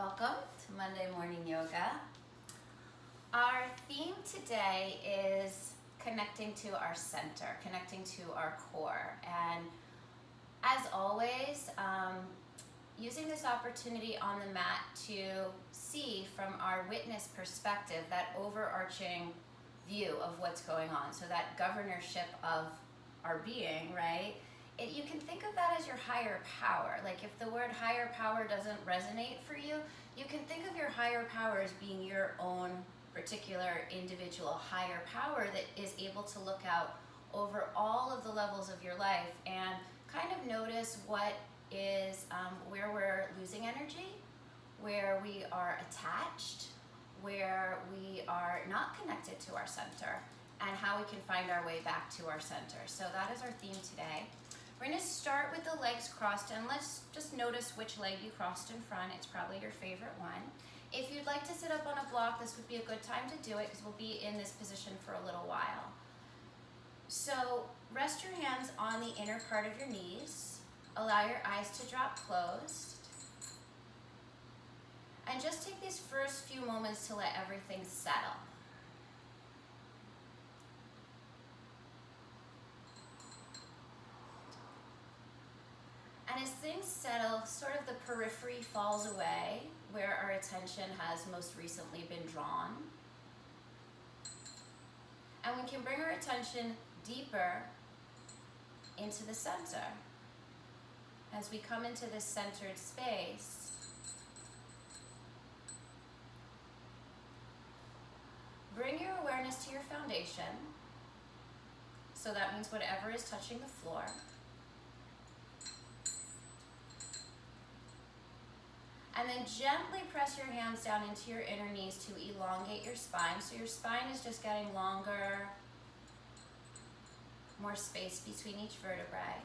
Welcome to Monday Morning Yoga. Our theme today is connecting to our center, connecting to our core. And as always, using this opportunity on the mat to see from our witness perspective that overarching view of what's going on. So that governorship of our being, right? You can think of that as your higher power. Like if the word higher power doesn't resonate for you, you can think of your higher power as being your own particular individual higher power that is able to look out over all of the levels of your life and kind of notice what is where we're losing energy, where we are attached, where we are not connected to our center, and how we can find our way back to our center. So that is our theme today. We're going to start with the legs crossed, and let's just notice which leg you crossed in front. It's probably your favorite one. If you'd like to sit up on a block, this would be a good time to do it because we'll be in this position for a little while. So rest your hands on the inner part of your knees. Allow your eyes to drop closed. And just take these first few moments to let everything settle. And as things settle, sort of the periphery falls away, where our attention has most recently been drawn. And we can bring our attention deeper into the center. As we come into this centered space, bring your awareness to your foundation. So that means whatever is touching the floor. And then gently press your hands down into your inner knees to elongate your spine. So your spine is just getting longer, more space between each vertebrae.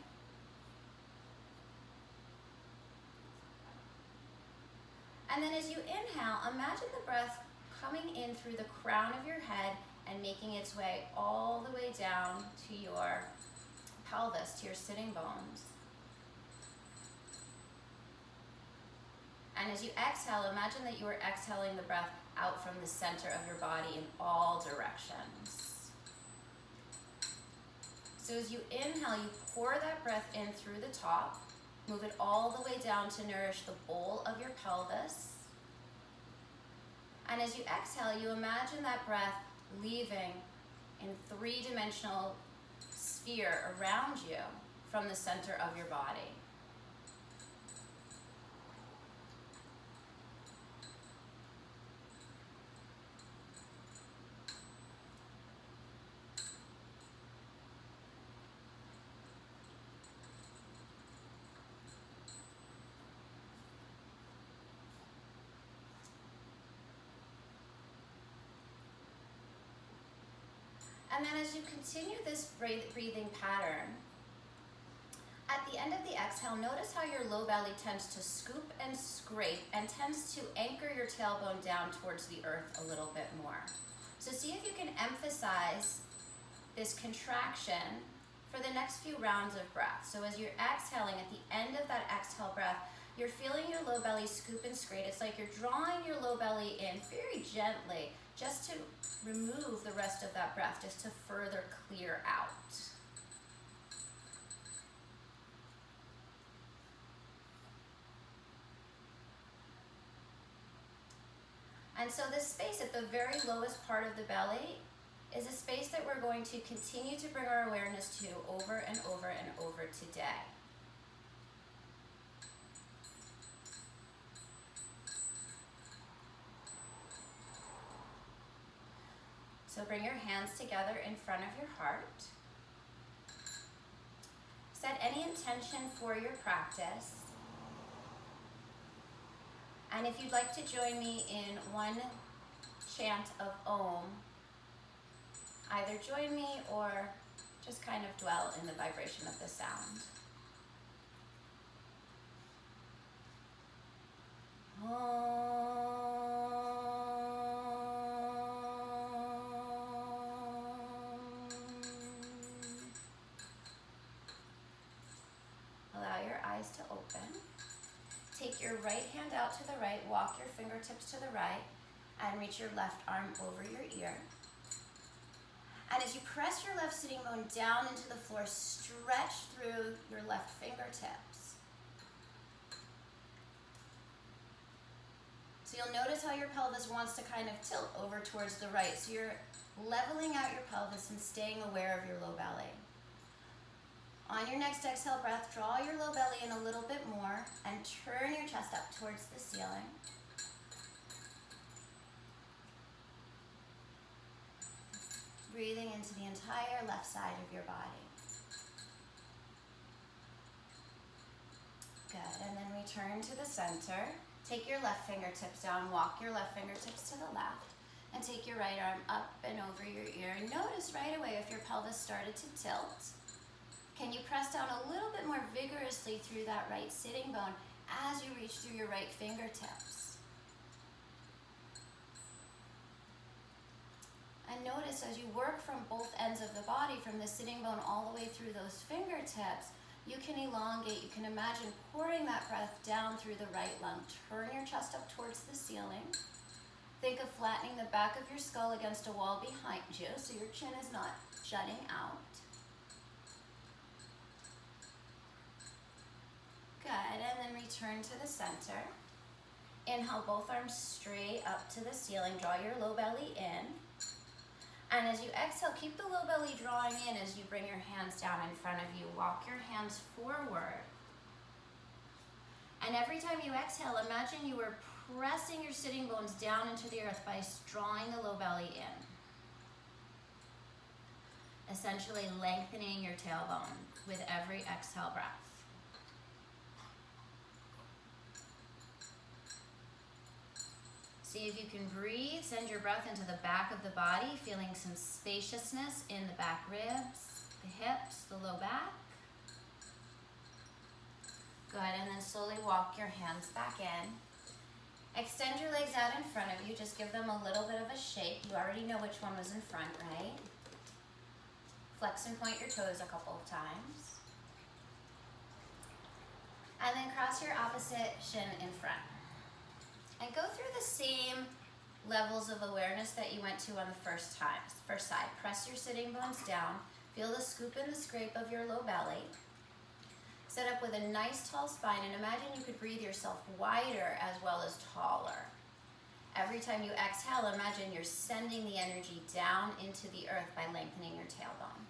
And then as you inhale, imagine the breath coming in through the crown of your head and making its way all the way down to your pelvis, to your sitting bones. And as you exhale, imagine that you are exhaling the breath out from the center of your body in all directions. So as you inhale, you pour that breath in through the top, move it all the way down to nourish the bowl of your pelvis. And as you exhale, you imagine that breath leaving in three-dimensional sphere around you from the center of your body. And then as you continue this breathing pattern, at the end of the exhale, notice how your low belly tends to scoop and scrape and tends to anchor your tailbone down towards the earth a little bit more. So see if you can emphasize this contraction for the next few rounds of breath. So as you're exhaling, at the end of that exhale breath, you're feeling your low belly scoop and scrape. It's like you're drawing your low belly in very gently, just to remove the rest of that breath, just to further clear out. And so this space at the very lowest part of the belly is a space that we're going to continue to bring our awareness to over and over and over today. So bring your hands together in front of your heart. Set any intention for your practice. And if you'd like to join me in one chant of Om, either join me or just kind of dwell in the vibration of the sound. Om. Allow your eyes to open. Take your your right hand out to the right, walk your fingertips to the right, and reach your left arm over your ear. And as you press your left sitting bone down into the floor, stretch through your left fingertips. So you'll notice how your pelvis wants to kind of tilt over towards the right. So you're leveling out your pelvis and staying aware of your low belly. On your next exhale breath, draw your low belly in a little bit more and turn your chest up towards the ceiling. Breathing into the entire left side of your body. Good, and then return to the center. Take your left fingertips down, walk your left fingertips to the left, and take your right arm up and over your ear. And notice right away if your pelvis started to tilt. Can you press down a little bit more vigorously through that right sitting bone as you reach through your right fingertips? And notice as you work from both ends of the body, from the sitting bone all the way through those fingertips, you can elongate, you can imagine pouring that breath down through the right lung. Turn your chest up towards the ceiling. Think of flattening the back of your skull against a wall behind you so your chin is not jutting out. Good, and then return to the center. Inhale, both arms straight up to the ceiling. Draw your low belly in. And as you exhale, keep the low belly drawing in as you bring your hands down in front of you. Walk your hands forward. And every time you exhale, imagine you are pressing your sitting bones down into the earth by drawing the low belly in. Essentially lengthening your tailbone with every exhale breath. See if you can breathe. Send your breath into the back of the body, feeling some spaciousness in the back ribs, the hips, the low back. Good, and then slowly walk your hands back in. Extend your legs out in front of you. Just give them a little bit of a shake. You already know which one was in front, right? Flex and point your toes a couple of times. And then cross your opposite shin in front. And go through the same levels of awareness that you went to on the first side. Press your sitting bones down. Feel the scoop and the scrape of your low belly. Sit up with a nice tall spine and imagine you could breathe yourself wider as well as taller. Every time you exhale, imagine you're sending the energy down into the earth by lengthening your tailbone.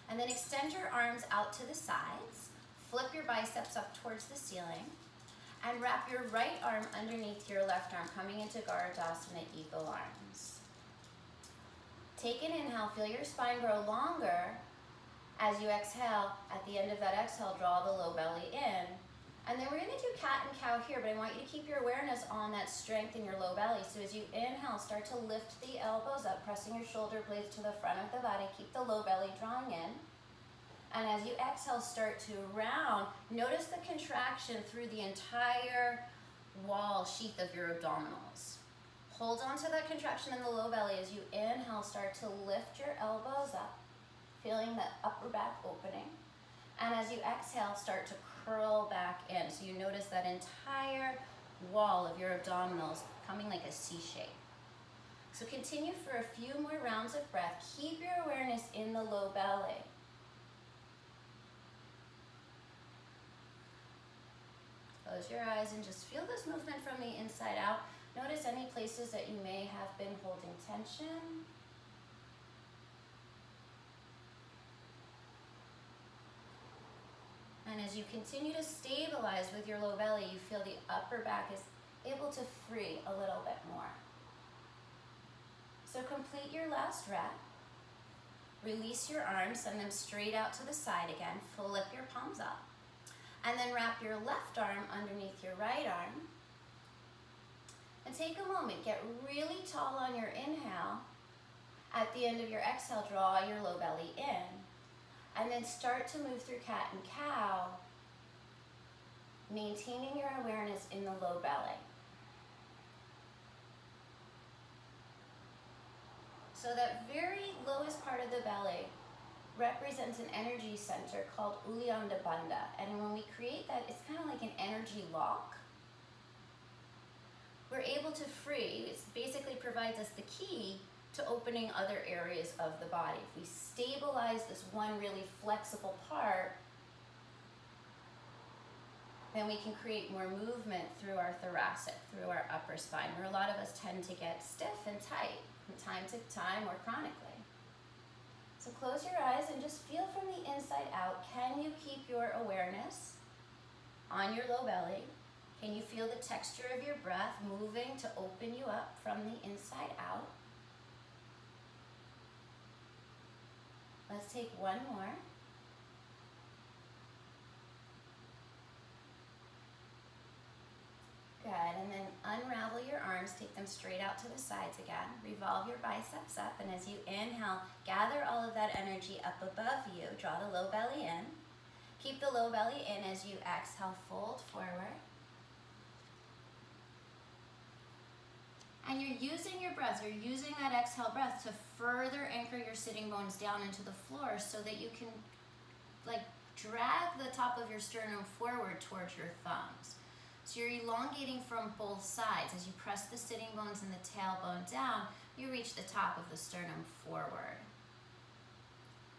And then extend your arms out to the sides. Flip your biceps up towards the ceiling. And wrap your right arm underneath your left arm, coming into Garudasana, Eagle Arms. Take an inhale, feel your spine grow longer. As you exhale, at the end of that exhale, draw the low belly in. And then we're gonna do cat and cow here, but I want you to keep your awareness on that strength in your low belly. So as you inhale, start to lift the elbows up, pressing your shoulder blades to the front of the body. Keep the low belly drawing in. And as you exhale, start to round. Notice the contraction through the entire wall sheath of your abdominals. Hold on to that contraction in the low belly. As you inhale, start to lift your elbows up, feeling the upper back opening. And as you exhale, start to curl back in. So you notice that entire wall of your abdominals coming like a C shape. So continue for a few more rounds of breath. Keep your awareness in the low belly. Close your eyes and just feel this movement from the inside out. Notice any places that you may have been holding tension. And as you continue to stabilize with your low belly, you feel the upper back is able to free a little bit more. So complete your last rep. Release your arms, send them straight out to the side again. Flip your palms up. And then wrap your left arm underneath your right arm. And take a moment, get really tall on your inhale. At the end of your exhale, draw your low belly in. And then start to move through cat and cow, maintaining your awareness in the low belly. So that very lowest part of the belly represents an energy center called Uddiyana Bandha. And when we create that, it's kind of like an energy lock. we're able to free. It basically provides us the key to opening other areas of the body. If we stabilize this one really flexible part, then we can create more movement through our thoracic, through our upper spine, where a lot of us tend to get stiff and tight from time to time or chronically. So close your eyes and just feel from the inside out. Can you keep your awareness on your low belly? Can you feel the texture of your breath moving to open you up from the inside out? Let's take one more. Good, and then unravel your arms, take them straight out to the sides again. Revolve your biceps up, and as you inhale, gather all of that energy up above you. Draw the low belly in. Keep the low belly in as you exhale, fold forward. And you're using your breath, you're using that exhale breath to further anchor your sitting bones down into the floor so that you can drag the top of your sternum forward towards your thumbs. So you're elongating from both sides. As you press the sitting bones and the tailbone down, you reach the top of the sternum forward.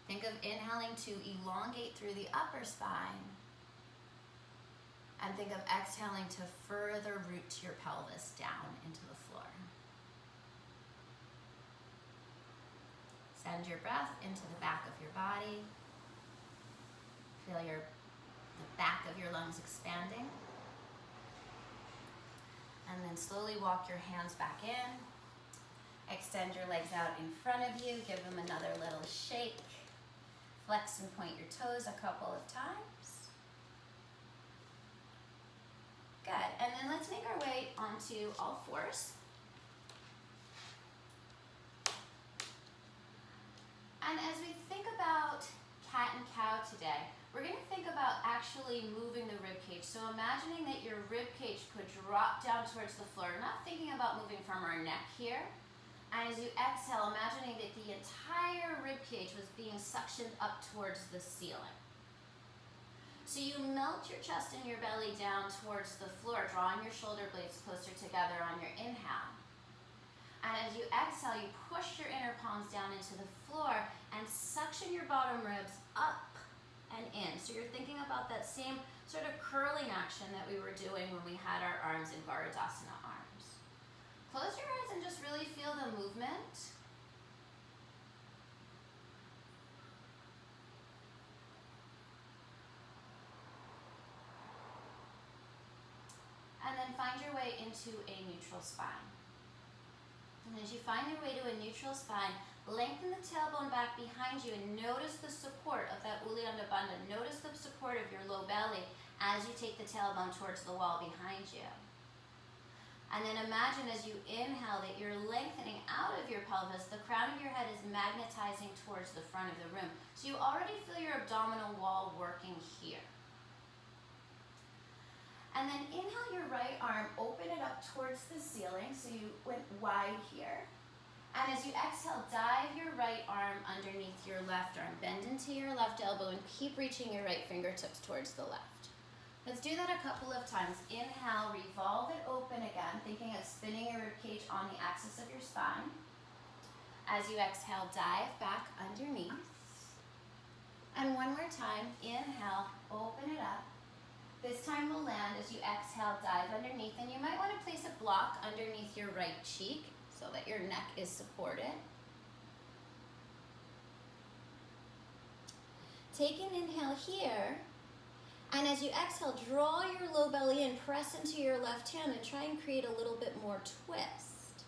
Think of inhaling to elongate through the upper spine. And think of exhaling to further root your pelvis down into the floor. Send your breath into the back of your body. Feel the back of your lungs expanding. And then slowly walk your hands back in. Extend your legs out in front of you. Give them another little shake. Flex and point your toes a couple of times. Good, and then let's make our way onto all fours. And as we think about cat and cow today, we're going to think about actually moving the rib cage. So imagining that your rib cage could drop down towards the floor, not thinking about moving from our neck here. And as you exhale, imagining that the entire rib cage was being suctioned up towards the ceiling. So you melt your chest and your belly down towards the floor, drawing your shoulder blades closer together on your inhale. And as you exhale, you push your inner palms down into the floor and suction your bottom ribs up and in. So you're thinking about that same sort of curling action that we were doing when we had our arms in Varudasana arms. Close your eyes and just really feel the movement. And then find your way into a neutral spine. And as you find your way to a neutral spine, lengthen the tailbone back behind you and notice the support of that Uddiyana Bandha. Notice the support of your low belly as you take the tailbone towards the wall behind you. And then imagine as you inhale that you're lengthening out of your pelvis, the crown of your head is magnetizing towards the front of the room. So you already feel your abdominal wall working here. And then inhale your right arm, open it up towards the ceiling, so you went wide here. And as you exhale, dive your right arm underneath your left arm. Bend into your left elbow and keep reaching your right fingertips towards the left. Let's do that a couple of times. Inhale, revolve it open again, thinking of spinning your ribcage on the axis of your spine. As you exhale, dive back underneath. And one more time, inhale, open it up. This time we'll land as you exhale, dive underneath, and you might want to place a block underneath your right cheek so that your neck is supported. Take an inhale here, and as you exhale, draw your low belly in, press into your left hand, and try and create a little bit more twist.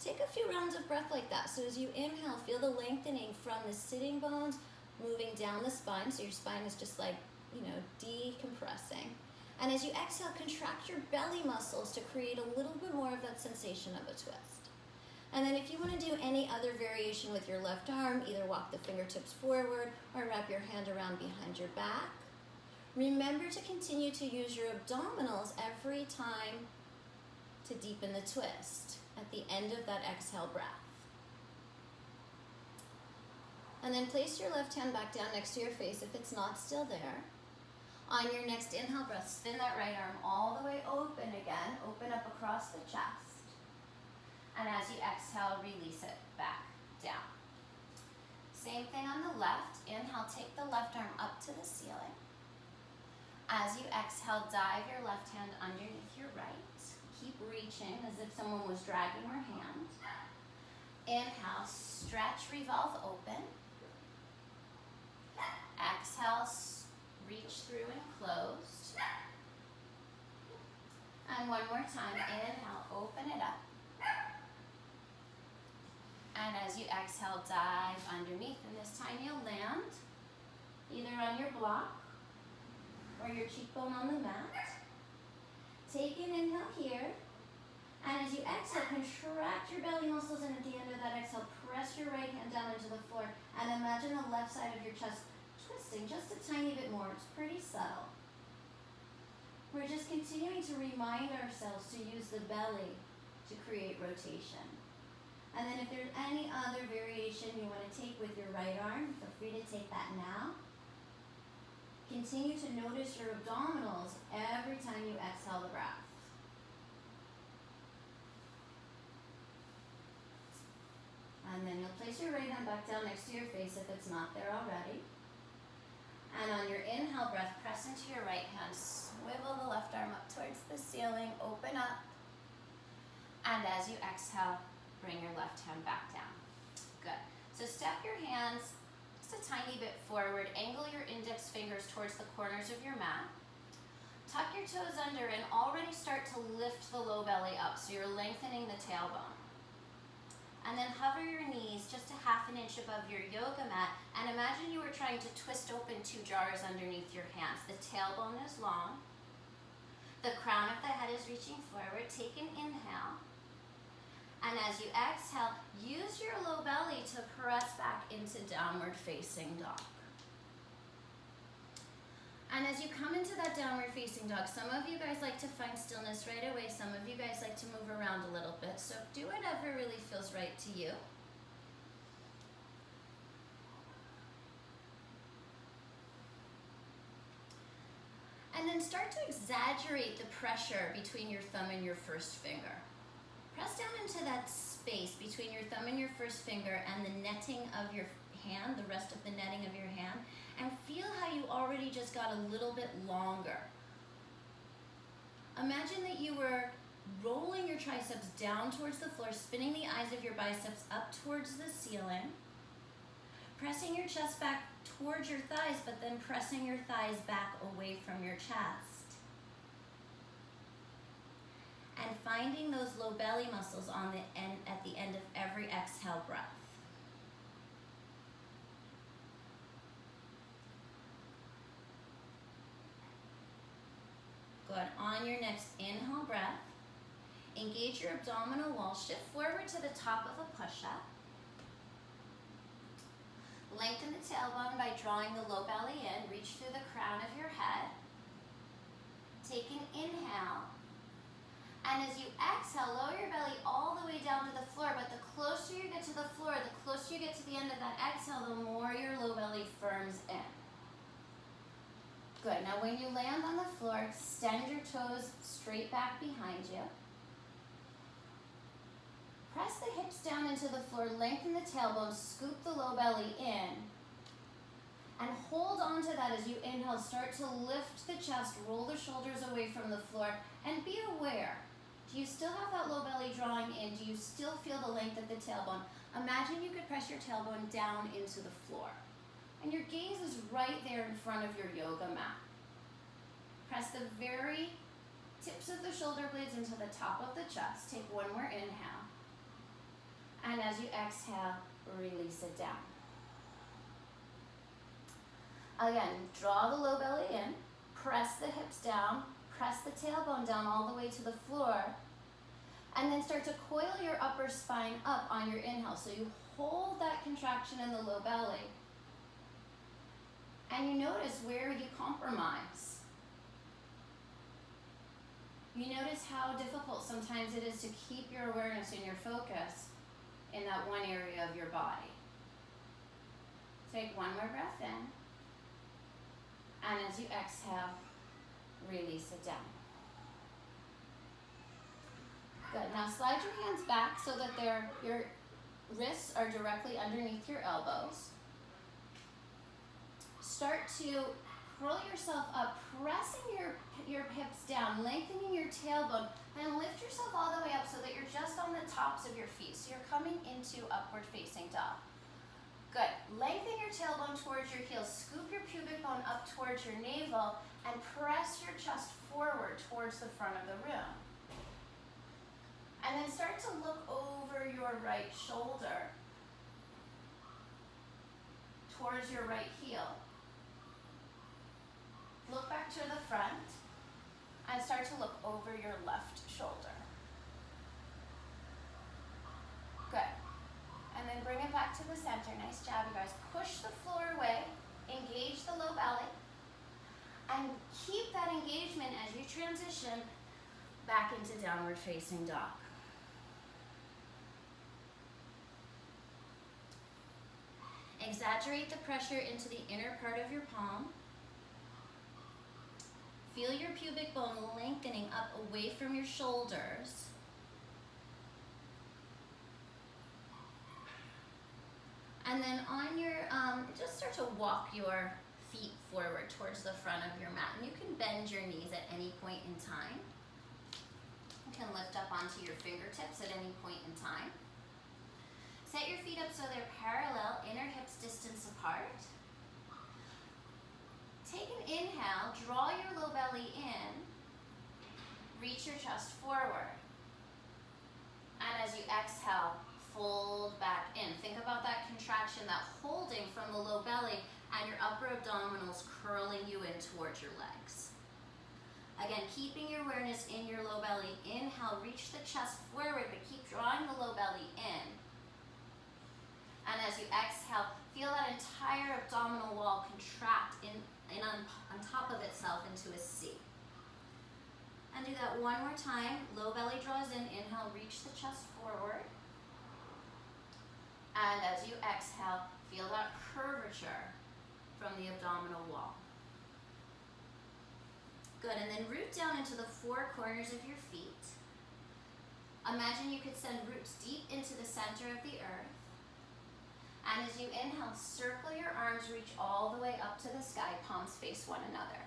Take a few rounds of breath like that. So as you inhale, feel the lengthening from the sitting bones moving down the spine, so your spine is just decompressing. And as you exhale, contract your belly muscles to create a little bit more of that sensation of a twist. And then if you want to do any other variation with your left arm, either walk the fingertips forward or wrap your hand around behind your back. Remember to continue to use your abdominals every time to deepen the twist at the end of that exhale breath. And then place your left hand back down next to your face if it's not still there. On your next inhale breath, spin that right arm all the way open again. Open up across across the chest. And as you exhale, release it back down. Same thing on the left. Inhale, take the left arm up to the ceiling. As you exhale, dive your left hand underneath your right. Keep reaching as if someone was dragging your hand. Inhale, stretch, revolve, open. Exhale, reach through and close. And one more time, inhale, open it up. And as you exhale, dive underneath. And this time you'll land either on your block or your cheekbone on the mat. Take an inhale here. And as you exhale, contract your belly muscles, and at the end of that exhale, press your right hand down into the floor and imagine the left side of your chest twisting just a tiny bit more. It's pretty subtle. We're just continuing to remind ourselves to use the belly to create rotation. And then if there's any other variation you want to take with your right arm, feel free to take that now. Continue to notice your abdominals every time you exhale the breath. And then you'll place your right hand back down next to your face if it's not there already. And on your inhale breath, press into your right hand, swivel the left arm up towards the ceiling, open up. And as you exhale, bring your left hand back down. Good. So step your hands just a tiny bit forward, angle your index fingers towards the corners of your mat. Tuck your toes under and already start to lift the low belly up, so you're lengthening the tailbone. And then hover your knees just a half an inch above your yoga mat and imagine you were trying to twist open 2 jars underneath your hands. The tailbone is long. The crown of the head is reaching forward. Take an inhale. And as you exhale, use your low belly to press back into downward facing dog. And as you come into that downward facing dog, some of you guys like to find stillness right away. Some of you guys like to move around a little bit. So do whatever really feels right to you. And then start to exaggerate the pressure between your thumb and your first finger. Press down into that space between your thumb and your first finger and the netting of your hand, the rest of the netting of your hand, and feel how you already just got a little bit longer. Imagine that you were rolling your triceps down towards the floor, spinning the eyes of your biceps up towards the ceiling, pressing your chest back towards your thighs, but then pressing your thighs back away from your chest. And finding those low belly muscles on the end, at the end of every exhale breath. Good. On your next inhale breath, engage your abdominal wall. Shift forward to the top of a push-up. Lengthen the tailbone by drawing the low belly in. Reach through the crown of your head. Take an inhale. And as you exhale, lower your belly all the way down to the floor. But the closer you get to the floor, the closer you get to the end of that exhale, the more your low belly firms in. Good. Now when you land on the floor, extend your toes straight back behind you. Press the hips down into the floor, lengthen the tailbone, scoop the low belly in. And hold on to that as you inhale. Start to lift the chest, roll the shoulders away from the floor, and be aware. Do you still have that low belly drawing in? Do you still feel the length of the tailbone? Imagine you could press your tailbone down into the floor. And your gaze is right there in front of your yoga mat. Press the very tips of the shoulder blades into the top of the chest. Take one more inhale. And as you exhale, release it down. Again, draw the low belly in, press the hips down, press the tailbone down all the way to the floor, and then start to coil your upper spine up on your inhale. So you hold that contraction in the low belly. And you notice where you compromise. You notice how difficult sometimes it is to keep your awareness and your focus in that one area of your body. Take one more breath in. And as you exhale, release it down. slide your hands back so that your wrists are directly underneath your elbows. Start to curl yourself up, pressing your hips down, lengthening your tailbone, and lift yourself all the way up so that you're just on the tops of your feet. So you're coming into upward facing dog. Good. Lengthen your tailbone towards your heels. Scoop your pubic bone up towards your navel and press your chest forward towards the front of the room. And then start to look over your right shoulder towards your right heel. Look back to the front and start to look over your left shoulder. Good. And then bring it back to the center. Nice job, you guys. Push the floor away. Engage the low belly. And keep that engagement as you transition back into downward facing dog. Exaggerate the pressure into the inner part of your palm. Feel your pubic bone lengthening up away from your shoulders. And then on your, just start to walk your feet forward towards the front of your mat. And you can bend your knees at any point in time. You can lift up onto your fingertips at any point in time. Set your feet up so they're parallel, inner hips distance apart. Take an inhale, draw your low belly in, reach your chest forward. And as you exhale, fold back in. Think about that contraction, that holding from the low belly and your upper abdominals curling you in towards your legs. Again, keeping your awareness in your low belly. Inhale, reach the chest forward, but keep drawing the low belly in. And as you exhale, feel that entire abdominal wall contract on top of itself into a C. And do that one more time. Low belly draws in. Inhale, reach the chest forward. And as you exhale, feel that curvature from the abdominal wall. Good, and then root down into the four corners of your feet. Imagine you could send roots deep into the center of the earth. And as you inhale, circle your arms, reach all the way up to the sky, palms face one another.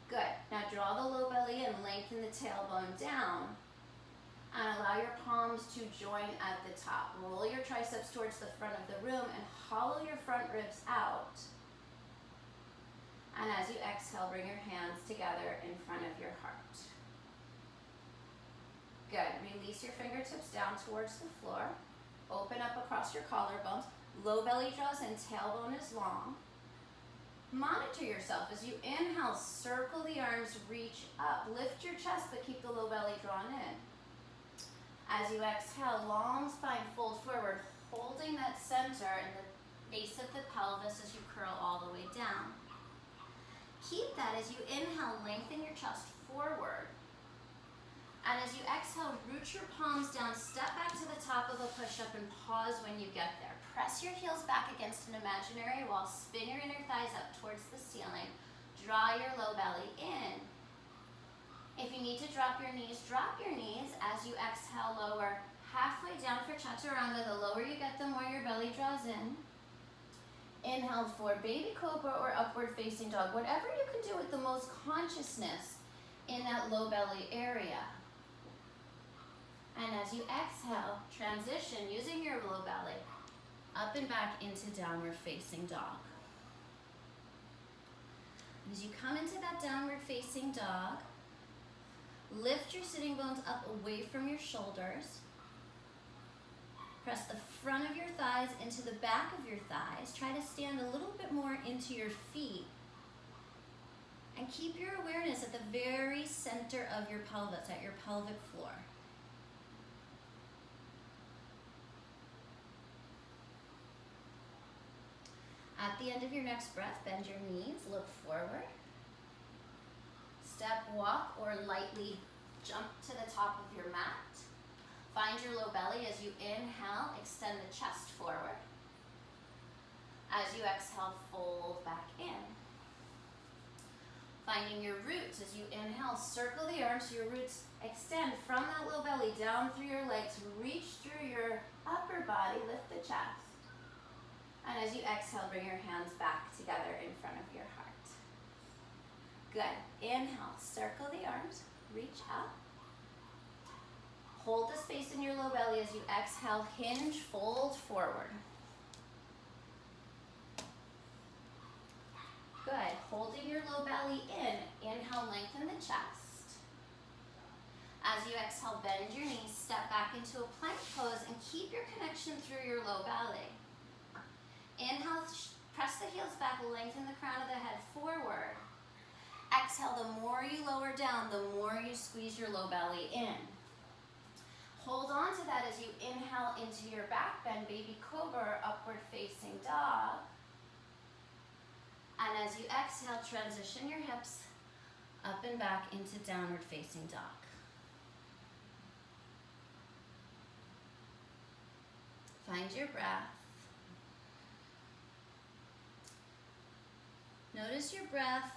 Good. Now draw the low belly in, lengthen the tailbone down, and allow your palms to join at the top. Roll your triceps towards the front of the room and hollow your front ribs out. And as you exhale, bring your hands together in front of your heart. Good. Release your fingertips down towards the floor. Open up across your collarbones. Low belly draws in, tailbone is long. Monitor yourself as you inhale, circle the arms, reach up. Lift your chest, but keep the low belly drawn in. As you exhale, long spine, fold forward, holding that center in the base of the pelvis as you curl all the way down. Keep that as you inhale, lengthen your chest forward. And as you exhale, root your palms down, step back to the top of a push-up and pause when you get there. Press your heels back against an imaginary wall, spin your inner thighs up towards the ceiling, draw your low belly in. If you need to drop your knees as you exhale, lower halfway down for chaturanga. The lower you get, the more your belly draws in. Inhale for baby cobra or upward facing dog, whatever you can do with the most consciousness in that low belly area. And as you exhale, transition using your low belly up and back into downward facing dog. As you come into that downward facing dog, lift your sitting bones up away from your shoulders. Press the front of your thighs into the back of your thighs. Try to stand a little bit more into your feet. And keep your awareness at the very center of your pelvis, at your pelvic floor. At the end of your next breath, bend your knees, look forward. Step, walk, or lightly jump to the top of your mat. Find your low belly as you inhale, extend the chest forward. As you exhale, fold back in. Finding your roots as you inhale, circle the arms so your roots extend from that low belly down through your legs. Reach through your upper body, lift the chest. And as you exhale, bring your hands back together in front of your heart. Good. Inhale, circle the arms, reach up. Hold the space in your low belly as you exhale, hinge, fold forward. Good. Holding your low belly in. Inhale, lengthen the chest. As you exhale, bend your knees, step back into a plank pose, and keep your connection through your low belly. Inhale, press the heels back, lengthen the crown of the head forward. Exhale, the more you lower down, the more you squeeze your low belly in. Hold on to that as you inhale into your back bend, baby cobra, upward facing dog. And as you exhale, transition your hips up and back into downward facing dog. Find your breath. Notice your breath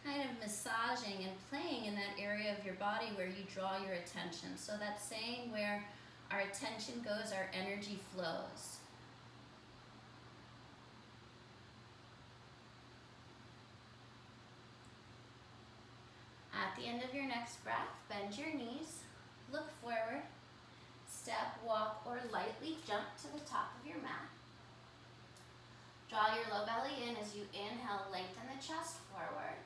kind of massaging and playing in that area of your body where you draw your attention. So that saying, where our attention goes, our energy flows. At the end of your next breath, bend your knees, look forward, step, walk, or lightly jump to the top of your mat. Draw your low belly in as you inhale, lengthen the chest forward.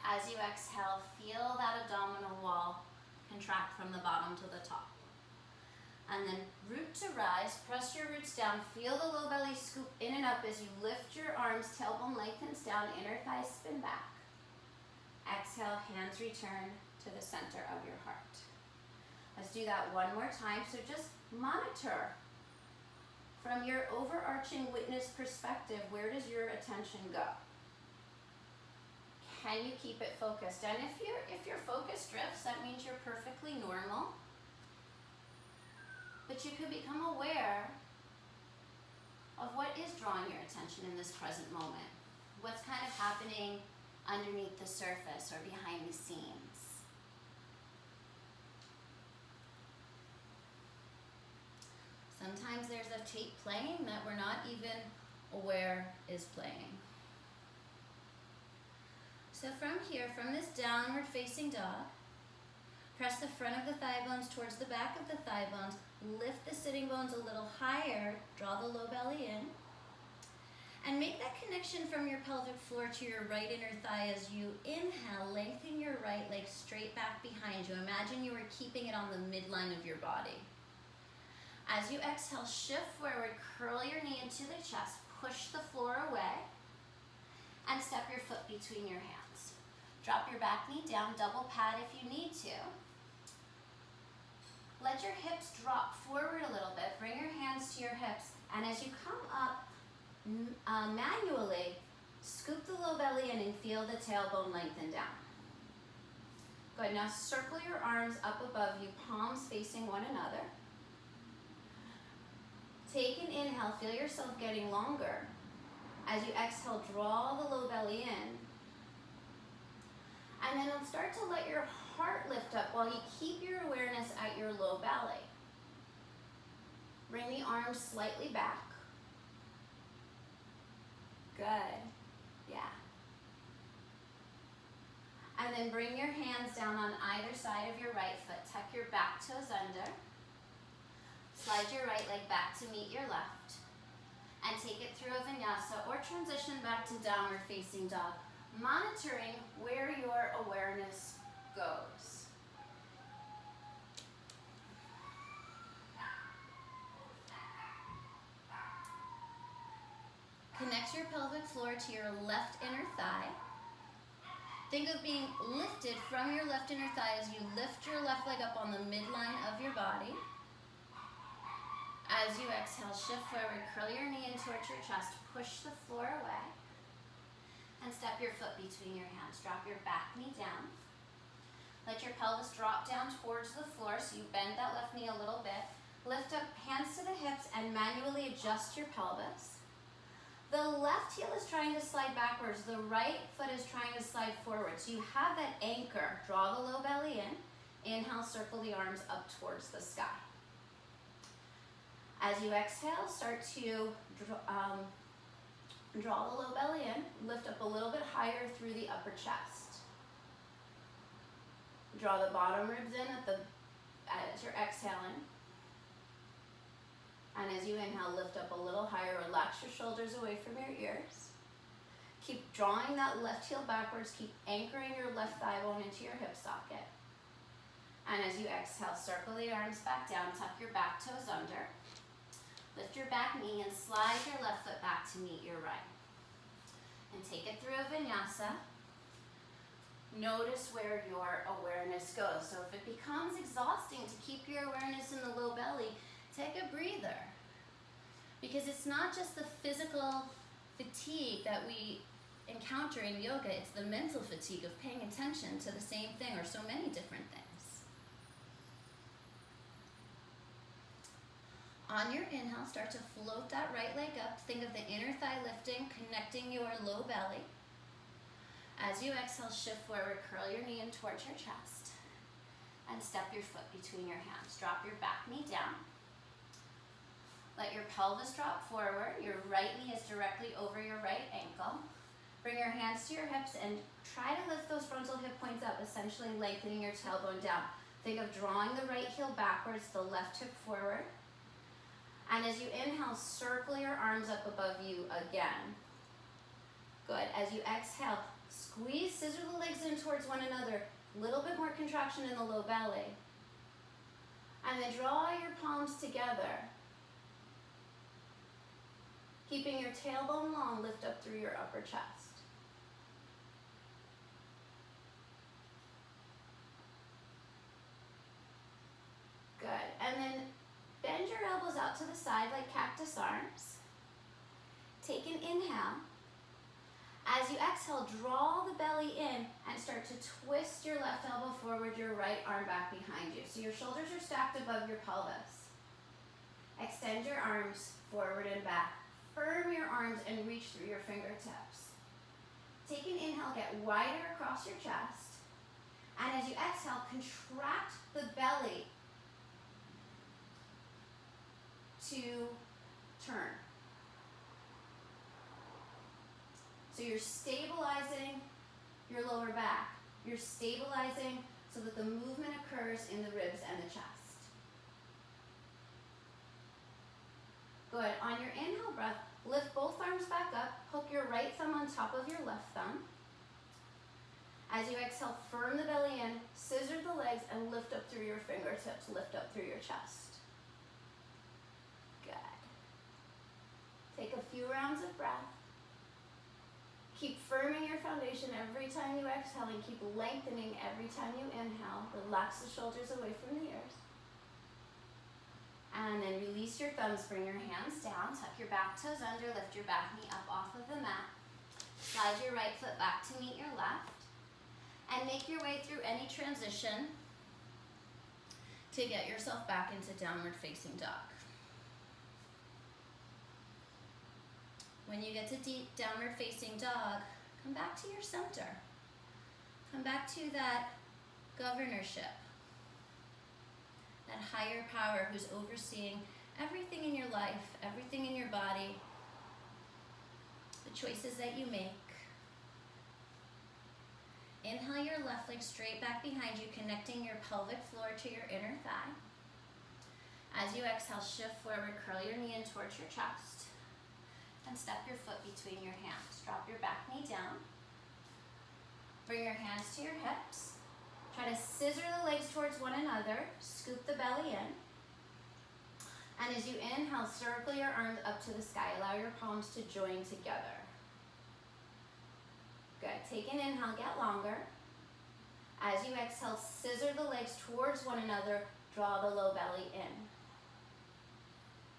As you exhale, feel that abdominal wall contract from the bottom to the top. And then root to rise, press your roots down, feel the low belly scoop in and up as you lift your arms, tailbone lengthens down, inner thighs spin back. Exhale, hands return to the center of your heart. Let's do that one more time. So just monitor from your overarching witness perspective, where does your attention go? Can you keep it focused? And if your focus drifts, that means you're perfectly normal. But you could become aware of what is drawing your attention in this present moment. What's kind of happening underneath the surface or behind the scenes. Sometimes there's a tape playing that we're not even aware is playing. So from here, from this downward facing dog, press the front of the thigh bones towards the back of the thigh bones, lift the sitting bones a little higher, draw the low belly in, and make that connection from your pelvic floor to your right inner thigh as you inhale, lengthen your right leg straight back behind you. Imagine you were keeping it on the midline of your body. As you exhale, shift forward, curl your knee into the chest, push the floor away, and step your foot between your hands. Drop your back knee down, double pad if you need to. Let your hips drop forward a little bit, bring your hands to your hips, and as you come up, manually scoop the low belly in and feel the tailbone lengthen down. Good, now circle your arms up above you, palms facing one another. Take an inhale, feel yourself getting longer. As you exhale, draw the low belly in. And then start to let your heart lift up while you keep your awareness at your low belly. Bring the arms slightly back. Good, yeah. And then bring your hands down on either side of your right foot. Tuck your back toes under. Slide your right leg back to meet your left. And take it through a vinyasa or transition back to downward facing dog, monitoring where your awareness goes. Connect your pelvic floor to your left inner thigh. Think of being lifted from your left inner thigh as you lift your left leg up on the midline of your body. As you exhale, shift forward, curl your knee in towards your chest, push the floor away, and step your foot between your hands. Drop your back knee down. Let your pelvis drop down towards the floor so you bend that left knee a little bit. Lift up, hands to the hips, and manually adjust your pelvis. The left heel is trying to slide backwards. The right foot is trying to slide forward. So you have that anchor. Draw the low belly in. Inhale, circle the arms up towards the sky. As you exhale, start to draw the low belly in. Lift up a little bit higher through the upper chest. Draw the bottom ribs in as you're exhaling. And as you inhale, lift up a little higher. Relax your shoulders away from your ears. Keep drawing that left heel backwards. Keep anchoring your left thigh bone into your hip socket. And as you exhale, circle the arms back down. Tuck your back toes under. Lift your back knee and slide your left foot back to meet your right. And take it through a vinyasa. Notice where your awareness goes. So if it becomes exhausting to keep your awareness in the low belly, take a breather. Because it's not just the physical fatigue that we encounter in yoga, it's the mental fatigue of paying attention to the same thing or so many different things. On your inhale, start to float that right leg up. Think of the inner thigh lifting, connecting your low belly. As you exhale, shift forward, curl your knee in towards your chest, and step your foot between your hands. Drop your back knee down. Let your pelvis drop forward. Your right knee is directly over your right ankle. Bring your hands to your hips and try to lift those frontal hip points up, essentially lengthening your tailbone down. Think of drawing the right heel backwards, the left hip forward. And as you inhale, circle your arms up above you again. Good. As you exhale, squeeze, scissor the legs in towards one another. A little bit more contraction in the low belly. And then draw your palms together. Keeping your tailbone long, lift up through your upper chest. Good. And then bend your elbows out to the side like cactus arms. Take an inhale. As you exhale, draw the belly in and start to twist your left elbow forward, your right arm back behind you. So your shoulders are stacked above your pelvis. Extend your arms forward and back. Firm your arms and reach through your fingertips. Take an inhale, get wider across your chest. And as you exhale, contract the belly to turn. So you're stabilizing your lower back. You're stabilizing so that the movement occurs in the ribs and the chest. Good. On your inhale breath, lift both arms back up. Hook your right thumb on top of your left thumb. As you exhale, firm the belly in, scissor the legs, and lift up through your fingertips. Lift up through your chest. Good. Take a few rounds of breath. Keep firming your foundation every time you exhale and keep lengthening every time you inhale. Relax the shoulders away from the ears. And then release your thumbs, bring your hands down, tuck your back toes under, lift your back knee up off of the mat. Slide your right foot back to meet your left. And make your way through any transition to get yourself back into downward facing dog. When you get to deep downward facing dog, come back to your center. Come back to that governorship. That higher power who's overseeing everything in your life, everything in your body, the choices that you make. Inhale your left leg straight back behind you, connecting your pelvic floor to your inner thigh. As you exhale, shift forward, curl your knee in towards your chest, and step your foot between your hands. Drop your back knee down. Bring your hands to your hips. Try to scissor the legs towards one another. Scoop the belly in. And as you inhale, circle your arms up to the sky. Allow your palms to join together. Good. Take an inhale, get longer. As you exhale, scissor the legs towards one another. Draw the low belly in.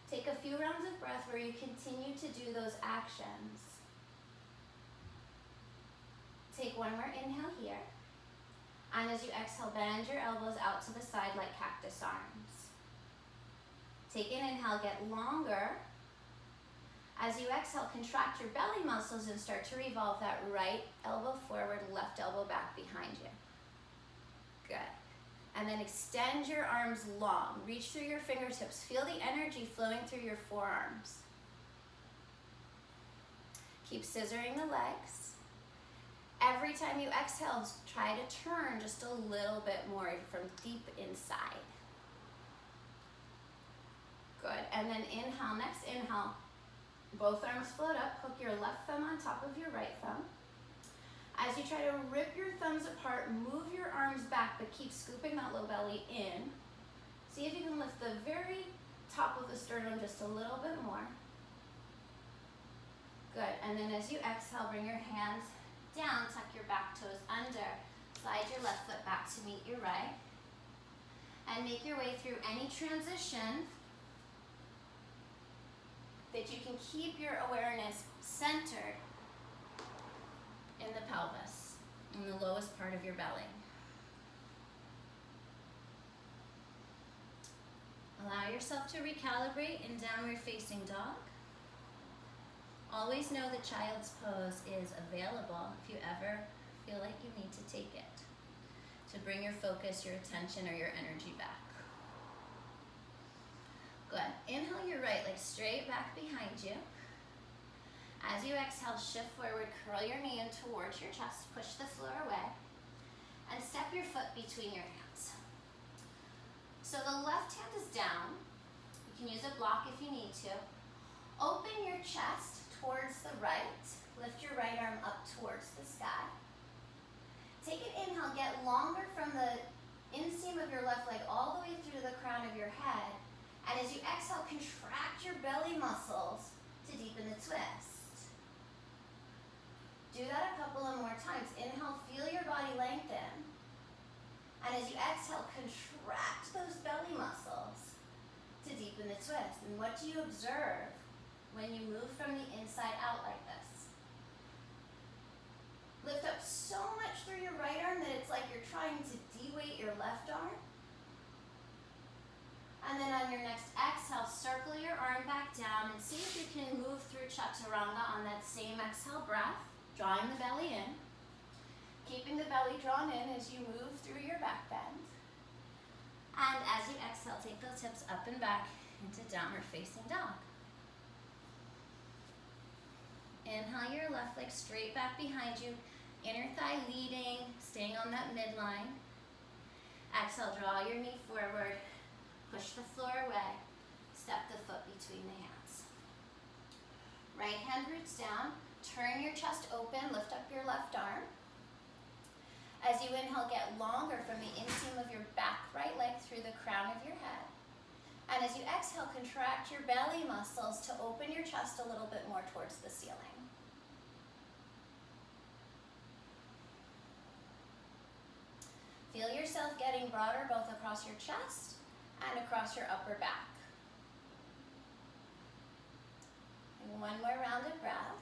Take a few rounds of breath where you continue to do those actions. Take one more inhale here. And as you exhale, bend your elbows out to the side like cactus arms. Take an inhale, get longer. As you exhale, contract your belly muscles and start to revolve that right elbow forward, left elbow back behind you. Good. And then extend your arms long. Reach through your fingertips. Feel the energy flowing through your forearms. Keep scissoring the legs. Every time you exhale, try to turn just a little bit more from deep inside. Good. And then inhale, next inhale. Both arms float up. Hook your left thumb on top of your right thumb. As you try to rip your thumbs apart, move your arms back, but keep scooping that low belly in. See if you can lift the very top of the sternum just a little bit more. Good. And then as you exhale, bring your hands down, tuck your back toes under. Slide your left foot back to meet your right. And make your way through any transition that you can keep your awareness centered in the pelvis, in the lowest part of your belly. Allow yourself to recalibrate in downward facing dog. Always know that child's pose is available if you ever feel like you need to take it, to bring your focus, your attention, or your energy back. Good. Inhale your right leg straight back behind you. As you exhale, shift forward, curl your knee in towards your chest, push the floor away, and step your foot between your hands. So the left hand is down. You can use a block if you need to. Open your chest towards the right. Lift your right arm up towards the sky. Take an inhale, get longer from the inseam of your left leg all the way through the crown of your head. And as you exhale, contract your belly muscles to deepen the twist. Do that a couple of more times. Inhale, feel your body lengthen. And as you exhale, contract those belly muscles to deepen the twist. And what do you observe when you move from the inside out like this? Lift up so much through your right arm that it's like you're trying to de-weight your left arm. And then on your next exhale, circle your arm back down and see if you can move through Chaturanga on that same exhale breath, drawing the belly in, keeping the belly drawn in as you move through your back bend. And as you exhale, take those hips up and back into downward facing dog. Inhale your left leg straight back behind you, inner thigh leading, staying on that midline. Exhale, draw your knee forward. Push the floor away, step the foot between the hands. Right hand roots down, turn your chest open, lift up your left arm. As you inhale, get longer from the inseam of your back right leg through the crown of your head. And as you exhale, contract your belly muscles to open your chest a little bit more towards the ceiling. Feel yourself getting broader both across your chest and across your upper back. And one more round of breath.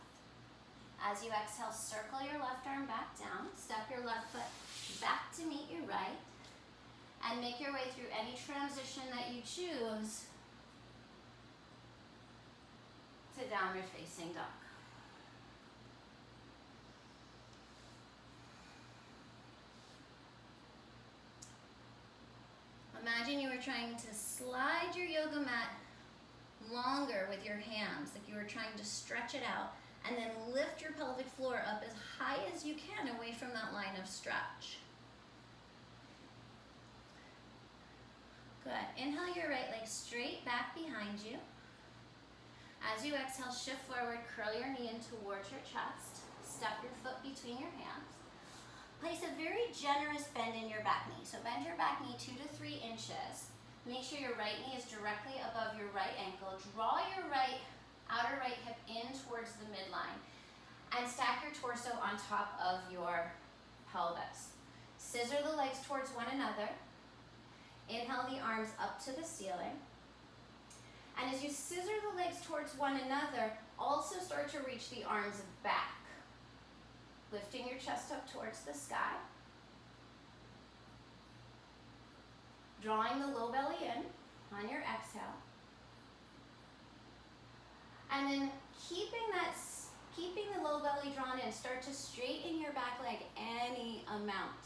As you exhale, circle your left arm back down, step your left foot back to meet your right, and make your way through any transition that you choose to downward facing dog. Imagine you were trying to slide your yoga mat longer with your hands, like you were trying to stretch it out, and then lift your pelvic floor up as high as you can away from that line of stretch. Good. Inhale your right leg straight back behind you. As you exhale, shift forward, curl your knee in towards your chest, step your foot between your hands. Place a very generous bend in your back knee. So bend your back knee 2 to 3 inches. Make sure your right knee is directly above your right ankle. Draw your outer right hip in towards the midline. And stack your torso on top of your pelvis. Scissor the legs towards one another. Inhale the arms up to the ceiling. And as you scissor the legs towards one another, also start to reach the arms back. Lifting your chest up towards the sky. Drawing the low belly in on your exhale. And then Keeping the low belly drawn in. Start to straighten your back leg any amount.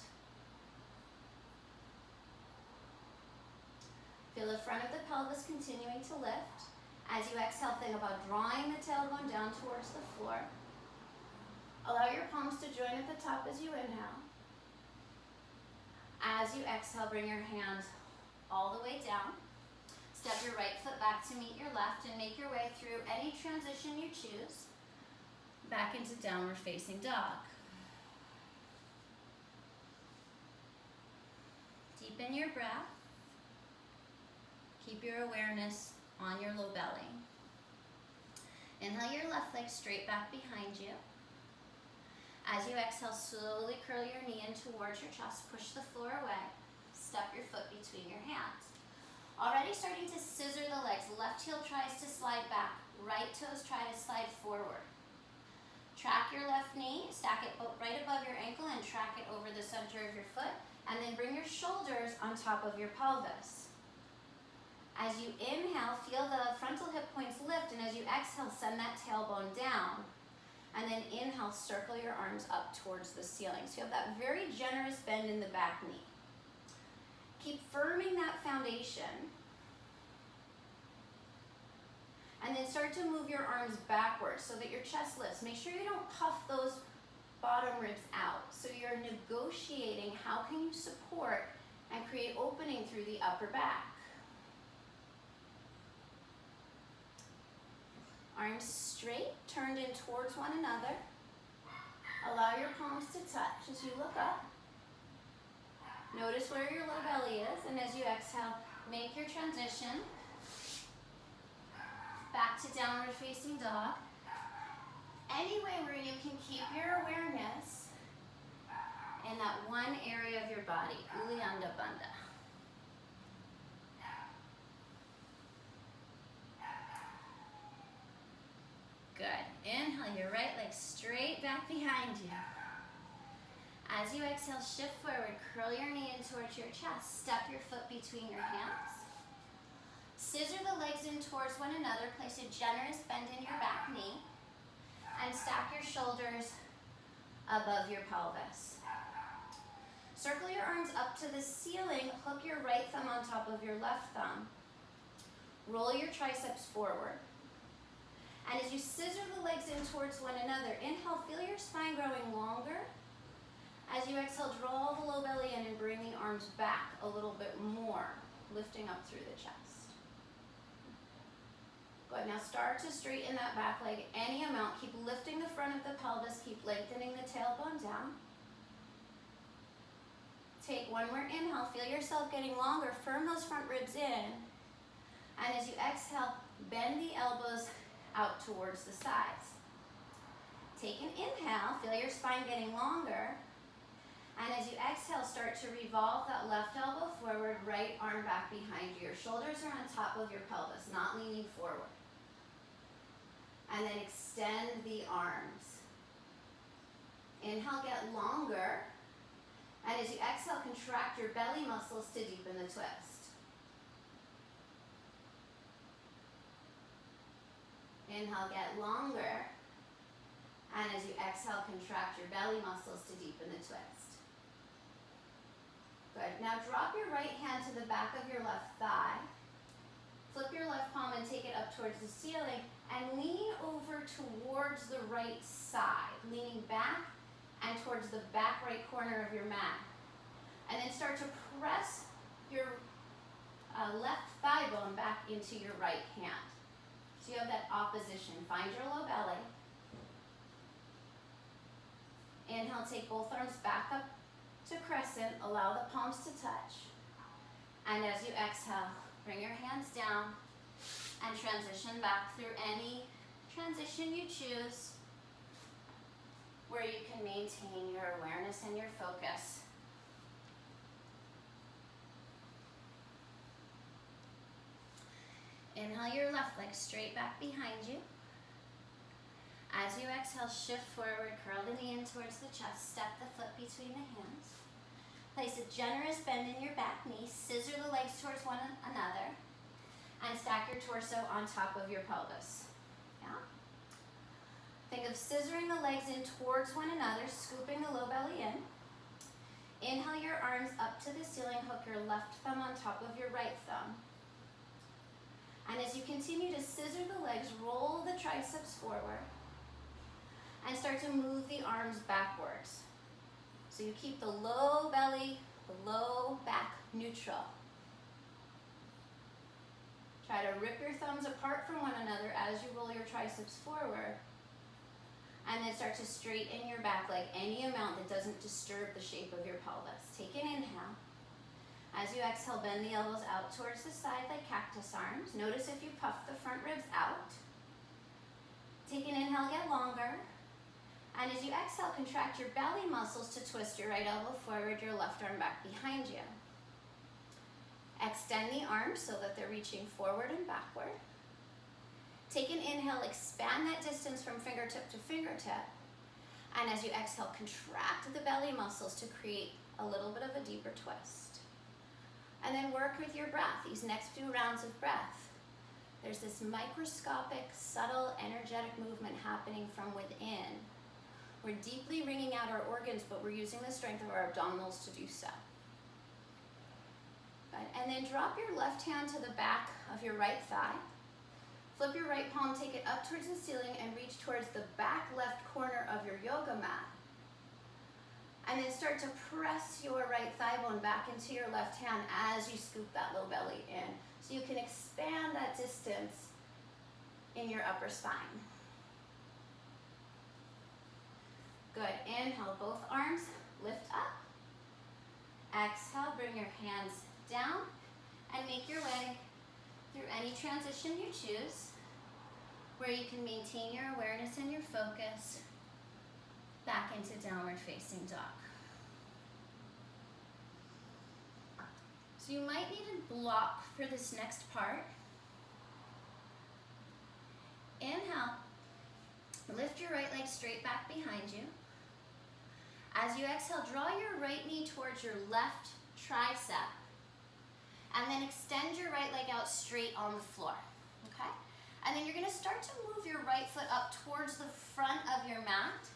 Feel the front of the pelvis continuing to lift. As you exhale, think about drawing the tailbone down towards the floor. Allow your palms to join at the top as you inhale. As you exhale, bring your hands all the way down. Step your right foot back to meet your left and make your way through any transition you choose. Back into downward facing dog. Deepen your breath. Keep your awareness on your low belly. Inhale your left leg straight back behind you. As you exhale, slowly curl your knee in towards your chest. Push the floor away. Step your foot between your hands. Already starting to scissor the legs. Left heel tries to slide back. Right toes try to slide forward. Track your left knee, stack it right above your ankle and track it over the center of your foot. And then bring your shoulders on top of your pelvis. As you inhale, feel the frontal hip points lift, and as you exhale, send that tailbone down. And then inhale, circle your arms up towards the ceiling. So you have that very generous bend in the back knee. Keep firming that foundation. And then start to move your arms backwards so that your chest lifts. Make sure you don't puff those bottom ribs out. So you're negotiating how can you support and create opening through the upper back. Arms straight, turned in towards one another. Allow your palms to touch as you look up. Notice where your low belly is, and as you exhale, make your transition back to downward facing dog. Any way where you can keep your awareness in that one area of your body, Uddiyana Bandha. Good. Inhale your right leg straight back behind you. As you exhale, shift forward, curl your knee in towards your chest. Step your foot between your hands. Scissor the legs in towards one another. Place a generous bend in your back knee. And stack your shoulders above your pelvis. Circle your arms up to the ceiling. Hook your right thumb on top of your left thumb. Roll your triceps forward. And as you scissor the legs in towards one another, inhale, feel your spine growing longer. As you exhale, draw the low belly in and bring the arms back a little bit more, lifting up through the chest. Good, now start to straighten that back leg any amount. Keep lifting the front of the pelvis, keep lengthening the tailbone down. Take one more inhale, feel yourself getting longer, firm those front ribs in. And as you exhale, bend the elbows out towards the sides. Take an inhale, feel your spine getting longer. And as you exhale, start to revolve that left elbow forward, right arm back behind you. Your shoulders are on top of your pelvis, not leaning forward. And then extend the arms. Inhale, get longer. And as you exhale, contract your belly muscles to deepen the twist. Inhale, get longer. And as you exhale, contract your belly muscles to deepen the twist. Good. Now drop your right hand to the back of your left thigh. Flip your left palm and take it up towards the ceiling and lean over towards the right side, leaning back and towards the back right corner of your mat. And then start to press your left thigh bone back into your right hand. So you have that opposition. Find your low belly. Inhale, take both arms back up to crescent. Allow the palms to touch. And as you exhale, bring your hands down and transition back through any transition you choose where you can maintain your awareness and your focus. Inhale your left leg straight back behind you. As you exhale, shift forward, curl the knee in towards the chest, step the foot between the hands. Place a generous bend in your back knee, scissor the legs towards one another, and stack your torso on top of your pelvis. Yeah? Think of scissoring the legs in towards one another, scooping the low belly in. Inhale your arms up to the ceiling, hook your left thumb on top of your right thumb. And as you continue to scissor the legs, roll the triceps forward and start to move the arms backwards. So you keep the low belly, the low back neutral. Try to rip your thumbs apart from one another as you roll your triceps forward. And then start to straighten your back leg any amount that doesn't disturb the shape of your pelvis. Take an inhale. As you exhale, bend the elbows out towards the side like cactus arms. Notice if you puff the front ribs out. Take an inhale, get longer. And as you exhale, contract your belly muscles to twist your right elbow forward, your left arm back behind you. Extend the arms so that they're reaching forward and backward. Take an inhale, expand that distance from fingertip to fingertip. And as you exhale, contract the belly muscles to create a little bit of a deeper twist. And then work with your breath, these next few rounds of breath. There's this microscopic, subtle, energetic movement happening from within. We're deeply wringing out our organs, but we're using the strength of our abdominals to do so. Good. And then drop your left hand to the back of your right thigh. Flip your right palm, take it up towards the ceiling, and reach towards the back left corner of your yoga mat. And then start to press your right thigh bone back into your left hand as you scoop that low belly in. So you can expand that distance in your upper spine. Good. Inhale, both arms lift up. Exhale, bring your hands down and make your way through any transition you choose, where you can maintain your awareness and your focus back into downward facing dog. So you might need a block for this next part. Inhale, lift your right leg straight back behind you. As you exhale, draw your right knee towards your left tricep. And then extend your right leg out straight on the floor, okay? And then you're gonna start to move your right foot up towards the front of your mat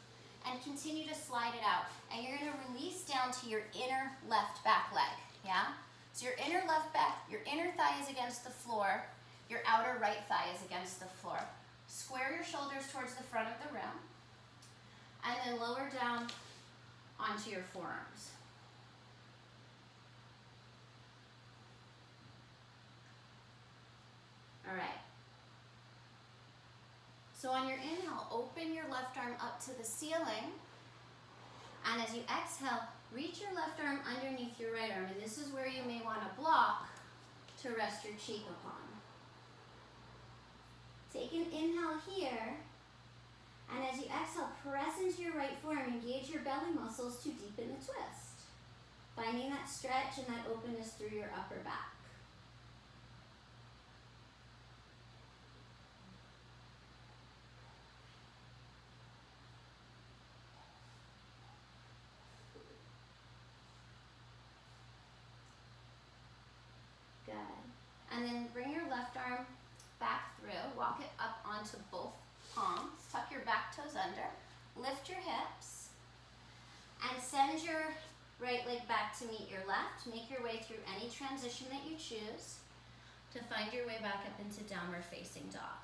and continue to slide it out. And you're gonna release down to your inner left back leg, yeah? So your inner left back, your inner thigh is against the floor, your outer right thigh is against the floor. Square your shoulders towards the front of the room, and then lower down onto your forearms. All right. So on your inhale, open your left arm up to the ceiling. And as you exhale, reach your left arm underneath your right arm. And this is where you may want to block to rest your cheek upon. Take an inhale here. And as you exhale, press into your right forearm. Engage your belly muscles to deepen the twist. Finding that stretch and that openness through your upper back. Good. And then bring your left arm back through. Walk it up onto both palms. Tuck your back toes under. Lift your hips. And send your right leg back to meet your left. Make your way through any transition that you choose to find your way back up into downward facing dog.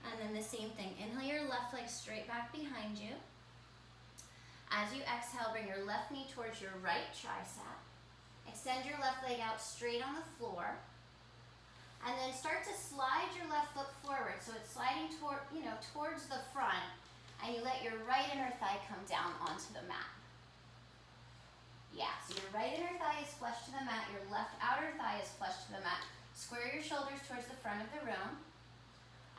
And then the same thing. Inhale your left leg straight back behind you. As you exhale, bring your left knee towards your right tricep. Extend your left leg out straight on the floor. And then start to slide your left foot forward. So it's sliding towards the front. And you let your right inner thigh come down onto the mat. Yeah, so your right inner thigh is flush to the mat. Your left outer thigh is flush to the mat. Square your shoulders towards the front of the room.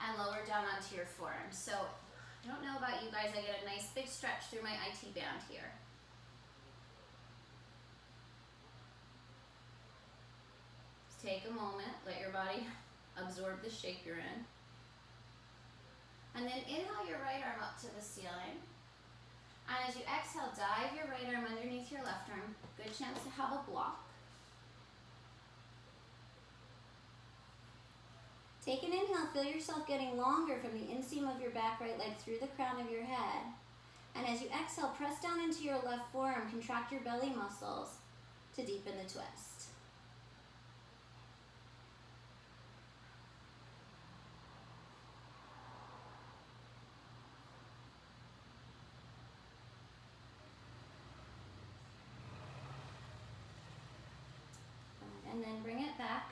And lower down onto your forearms. So I don't know about you guys, I get a nice big stretch through my IT band here. Take a moment, let your body absorb the shape you're in. And then inhale your right arm up to the ceiling. And as you exhale, dive your right arm underneath your left arm. Good chance to have a block. Take an inhale, feel yourself getting longer from the inseam of your back right leg through the crown of your head. And as you exhale, press down into your left forearm, contract your belly muscles to deepen the twist. And then bring it back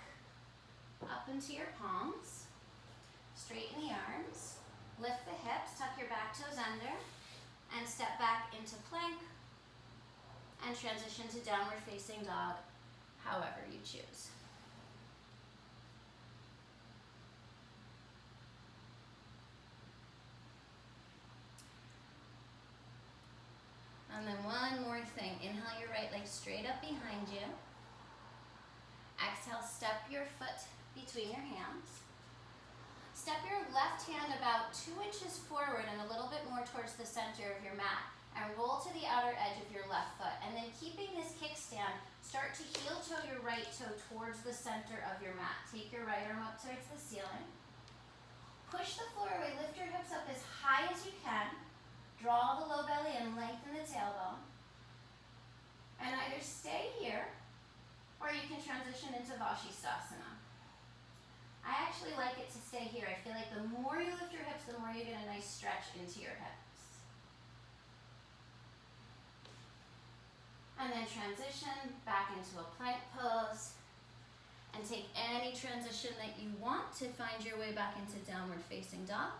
up into your palms. Straighten the arms. Lift the hips, tuck your back toes under, and step back into plank and transition to downward facing dog, however you choose. And then one more thing. Inhale your right leg straight up behind you. Exhale, step your foot between your hands. Step your left hand about 2 inches forward and a little bit more towards the center of your mat, and roll to the outer edge of your left foot. And then keeping this kickstand, start to heel toe your right toe towards the center of your mat. Take your right arm up towards the ceiling. Push the floor away, lift your hips up as high as you can. Draw the low belly and lengthen the tailbone. And either stay here, or you can transition into Vashisthasana. I actually like it to stay here. I feel like the more you lift your hips, the more you get a nice stretch into your hips. And then transition back into a plank pose. And take any transition that you want to find your way back into downward facing dog.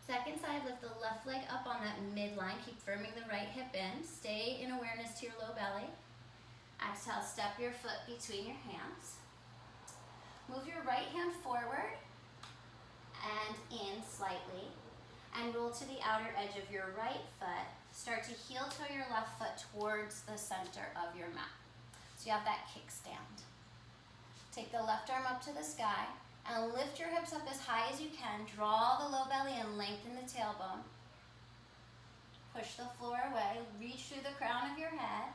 Second side, lift the left leg up on that midline. Keep firming the right hip in. Stay in awareness to your low belly. Exhale, step your foot between your hands. Move your right hand forward and in slightly, and roll to the outer edge of your right foot. Start to heel toe your left foot towards the center of your mat. So you have that kickstand. Take the left arm up to the sky and lift your hips up as high as you can. Draw the low belly and lengthen the tailbone. Push the floor away. Reach through the crown of your head.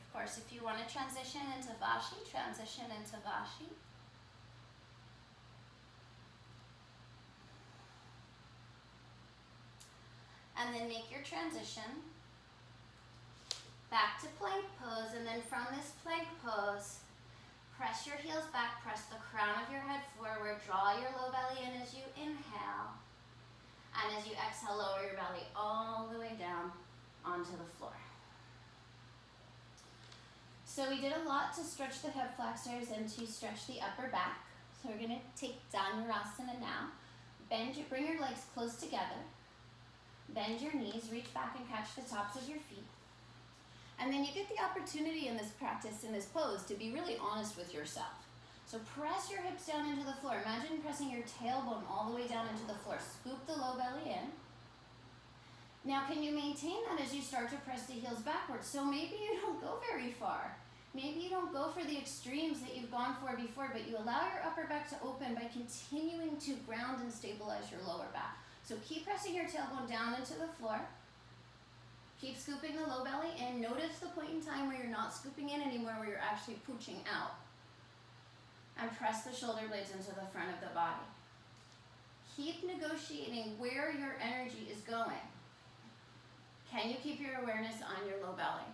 Of course, if you want to transition into Vashi, transition into Vashi. And then make your transition back to plank pose, and then from this plank pose, press your heels back, press the crown of your head forward, draw your low belly in as you inhale, and as you exhale, lower your belly all the way down onto the floor. So we did a lot to stretch the hip flexors and to stretch the upper back. So we're going to take Dhanurasana now. Bring your legs close together. Bend your knees, reach back and catch the tops of your feet. And then you get the opportunity in this practice, in this pose, to be really honest with yourself. So press your hips down into the floor. Imagine pressing your tailbone all the way down into the floor. Scoop the low belly in. Now, can you maintain that as you start to press the heels backwards? So maybe you don't go very far. Maybe you don't go for the extremes that you've gone for before, but you allow your upper back to open by continuing to ground and stabilize your lower back. So keep pressing your tailbone down into the floor. Keep scooping the low belly in. Notice the point in time where you're not scooping in anymore, where you're actually pooching out. And press the shoulder blades into the front of the body. Keep negotiating where your energy is going. Can you keep your awareness on your low belly?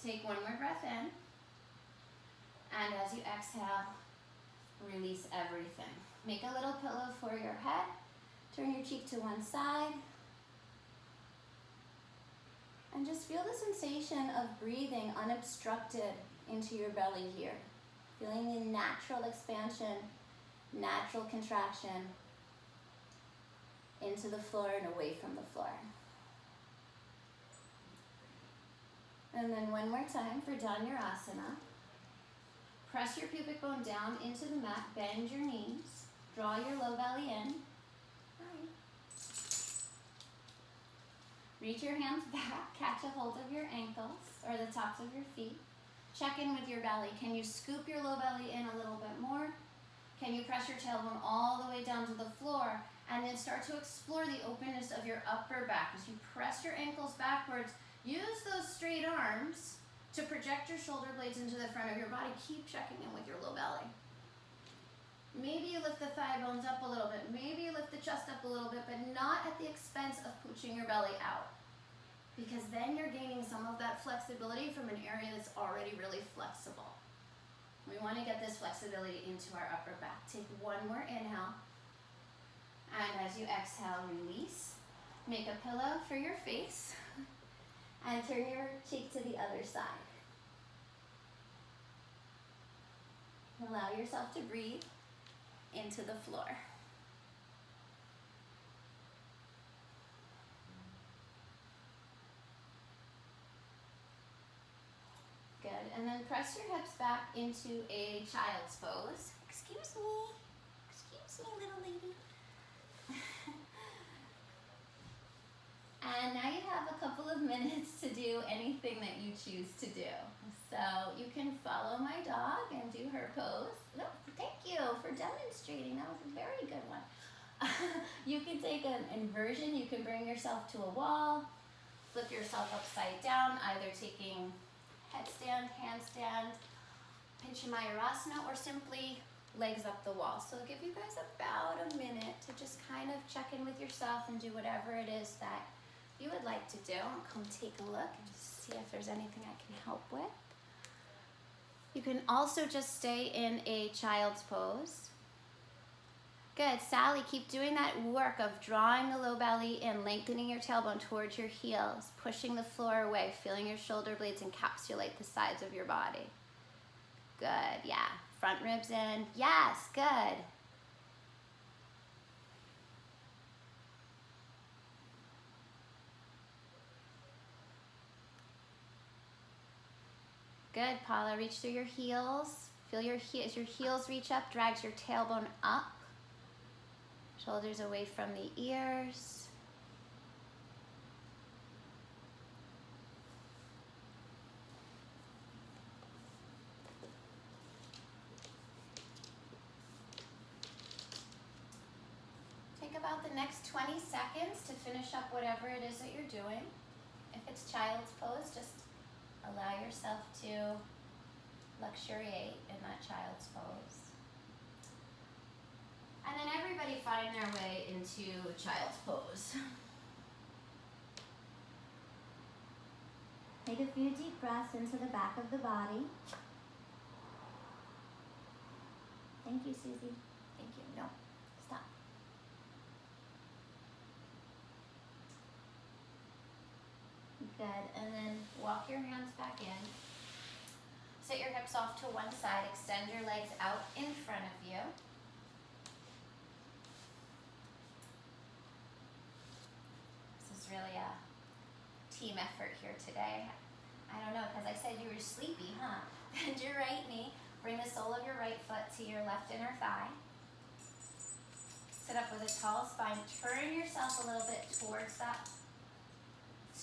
Take one more breath in. And as you exhale, release everything. Make a little pillow for your head. Turn your cheek to one side. And just feel the sensation of breathing unobstructed into your belly here. Feeling the natural expansion, natural contraction into the floor and away from the floor. And then one more time for Dhanurasana. Press your pubic bone down into the mat, bend your knees, draw your low belly in. Reach your hands back, catch a hold of your ankles or the tops of your feet. Check in with your belly. Can you scoop your low belly in a little bit more? Can you press your tailbone all the way down to the floor? And then start to explore the openness of your upper back. As you press your ankles backwards, use those straight arms To project your shoulder blades into the front of your body, keep checking in with your low belly. Maybe you lift the thigh bones up a little bit. Maybe you lift the chest up a little bit, but not at the expense of pushing your belly out. Because then you're gaining some of that flexibility from an area that's already really flexible. We want to get this flexibility into our upper back. Take one more inhale. And as you exhale, release. Make a pillow for your face. And turn your cheek to the other side. Allow yourself to breathe into the floor. Good, and then press your hips back into a child's pose. Excuse me, little lady. And now you have a couple of minutes to do anything that you choose to do. So you can follow my dog and do her pose. No, thank you for demonstrating. That was a very good one. You can take an inversion. You can bring yourself to a wall, flip yourself upside down, either taking headstand, handstand, Pincha Mayurasana, or simply legs up the wall. So I'll give you guys about a minute to just kind of check in with yourself and do whatever it is that you would like to do. I'll come take a look and see if there's anything I can help with. You can also just stay in a child's pose. Good, Sally, keep doing that work of drawing the low belly in, lengthening your tailbone towards your heels, pushing the floor away, feeling your shoulder blades encapsulate the sides of your body. Good, yeah. Front ribs in. Yes, good. Good, Paula, reach through your heels. Feel as your heels reach up, drags your tailbone up. Shoulders away from the ears. Take about the next 20 seconds to finish up whatever it is that you're doing. If it's child's pose, just allow yourself to luxuriate in that child's pose. And then everybody find their way into child's pose. Take a few deep breaths into the back of the body. Thank you, Susie. Thank you. No, stop. Good, and then walk your hands back in. Sit your hips off to one side, extend your legs out in front of you. This is really a team effort here today. I don't know, because I said you were sleepy, huh? Bend your right knee, bring the sole of your right foot to your left inner thigh. Sit up with a tall spine, turn yourself a little bit towards that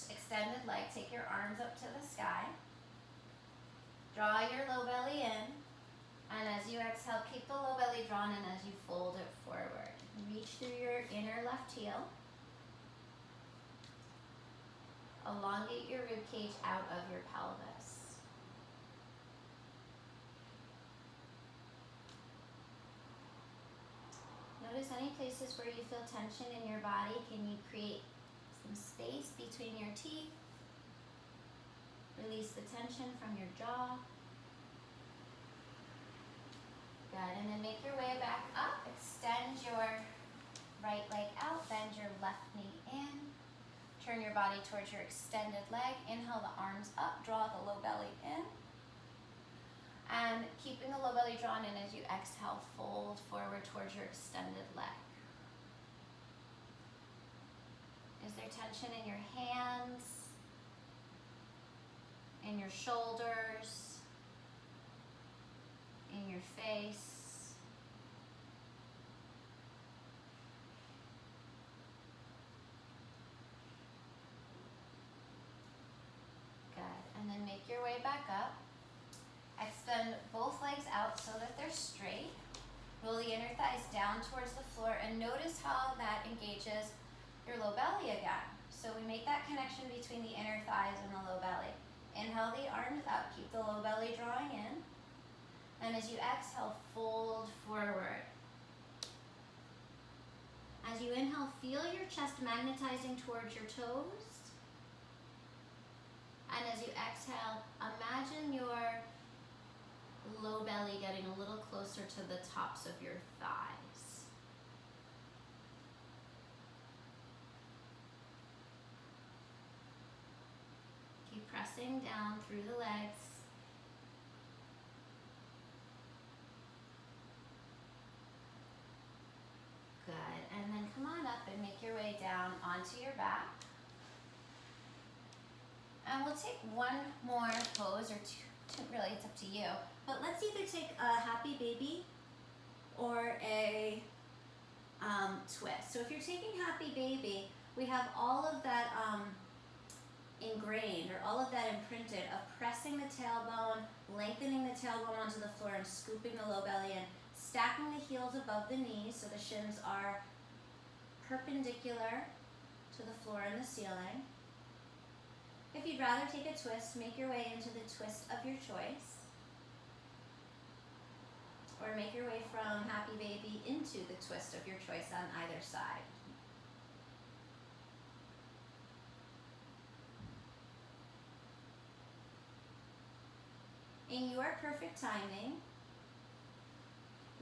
extended leg, take your arms up to the sky. Draw your low belly in, and as you exhale, keep the low belly drawn in as you fold it forward. Reach through your inner left heel. Elongate your rib cage out of your pelvis. Notice any places where you feel tension in your body. Can you create some space between your teeth? Release the tension from your jaw. Good, and then make your way back up. Extend your right leg out, bend your left knee in. Turn your body towards your extended leg. Inhale the arms up, draw the low belly in. And keeping the low belly drawn in as you exhale, fold forward towards your extended leg. Is there tension in your hands? In your shoulders, in your face. Good, and then make your way back up. Extend both legs out so that they're straight. Roll the inner thighs down towards the floor and notice how that engages your low belly again. So we make that connection between the inner thighs and the low belly. Inhale the arms up, keep the low belly drawing in. And as you exhale, fold forward. As you inhale, feel your chest magnetizing towards your toes. And as you exhale, imagine your low belly getting a little closer to the tops of your thighs. Keep pressing down through the legs. Good, and then come on up and make your way down onto your back. And we'll take one more pose, or two, really it's up to you. But let's either take a happy baby or a twist. So if you're taking happy baby, we have all of that ingrained, or all of that imprinted, of pressing the tailbone, lengthening the tailbone onto the floor and scooping the low belly in, stacking the heels above the knees so the shins are perpendicular to the floor and the ceiling. If you'd rather take a twist, make your way into the twist of your choice. Or make your way from happy baby into the twist of your choice on either side. In your perfect timing,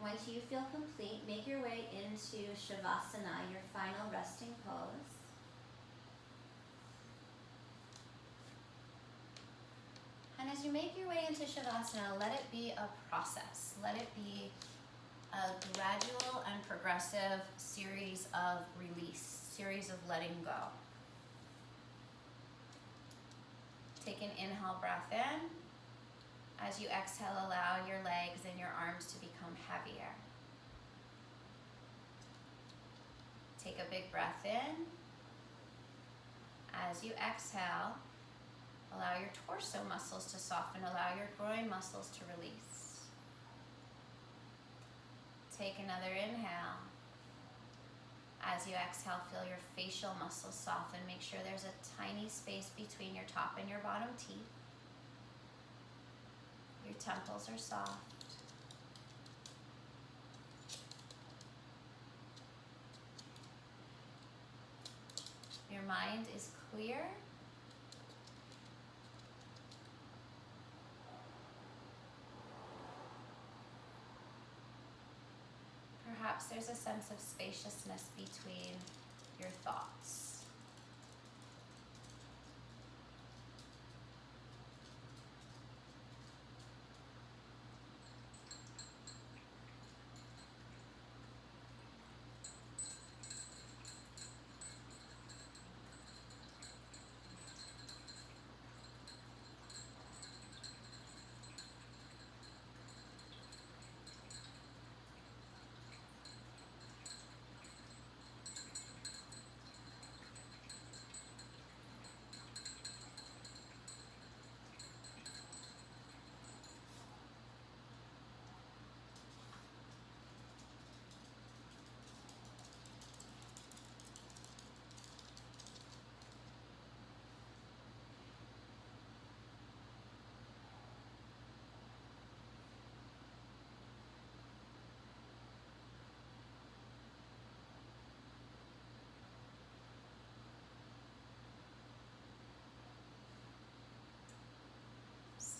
once you feel complete, make your way into Shavasana, your final resting pose. And as you make your way into Shavasana, let it be a process. Let it be a gradual and progressive series of release, series of letting go. Take an inhale breath in. As you exhale, allow your legs and your arms to become heavier. Take a big breath in. As you exhale, allow your torso muscles to soften. Allow your groin muscles to release. Take another inhale. As you exhale, feel your facial muscles soften. Make sure there's a tiny space between your top and your bottom teeth. Your temples are soft. Your mind is clear. Perhaps there's a sense of spaciousness between your thoughts.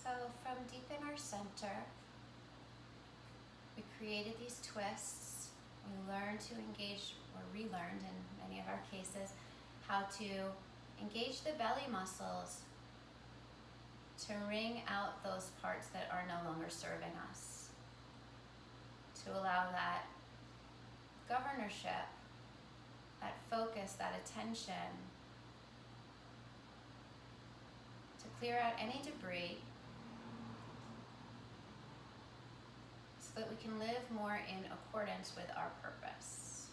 So from deep in our center, we created these twists. We learned to engage, or relearned in many of our cases, how to engage the belly muscles to wring out those parts that are no longer serving us. To allow that governorship, that focus, that attention, to clear out any debris so that we can live more in accordance with our purpose.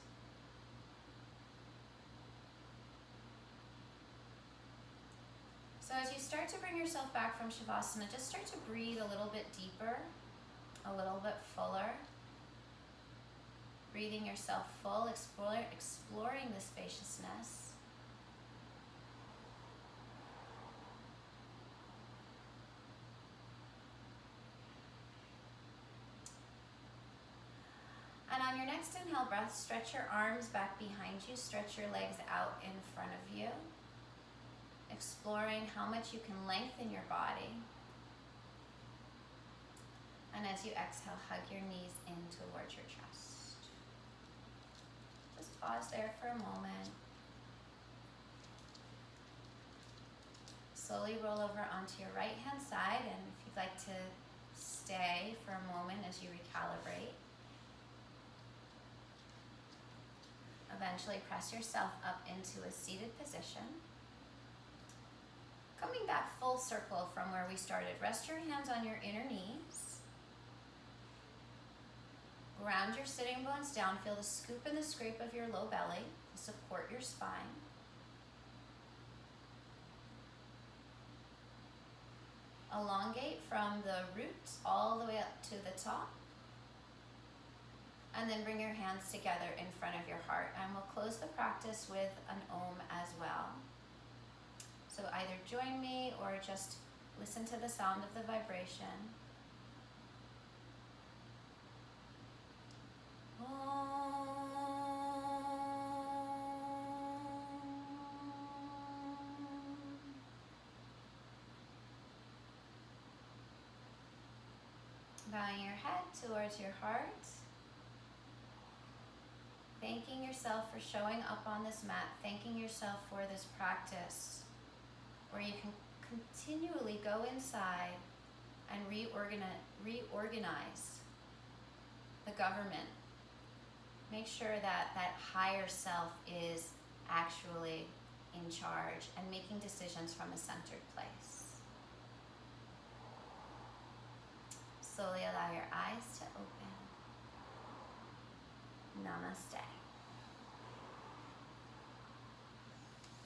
So as you start to bring yourself back from Shavasana, just start to breathe a little bit deeper, a little bit fuller. Breathing yourself full, exploring the spaciousness. on your next inhale breath, stretch your arms back behind you, stretch your legs out in front of you, exploring how much you can lengthen your body. And as you exhale, hug your knees in towards your chest. Just pause there for a moment. Slowly roll over onto your right hand side, and if you'd like to stay for a moment as you recalibrate. Eventually press yourself up into a seated position. Coming back full circle from where we started, rest your hands on your inner knees. Ground your sitting bones down. Feel the scoop and the scrape of your low belly to support your spine. Elongate from the roots all the way up to the top. And then bring your hands together in front of your heart. And we'll close the practice with an Om as well. So either join me or just listen to the sound of the vibration. Bowing your head towards your heart. Thanking yourself for showing up on this mat. Thanking yourself for this practice where you can continually go inside and reorganize the government. Make sure that that higher self is actually in charge and making decisions from a centered place. Slowly allow your eyes to open. Namaste.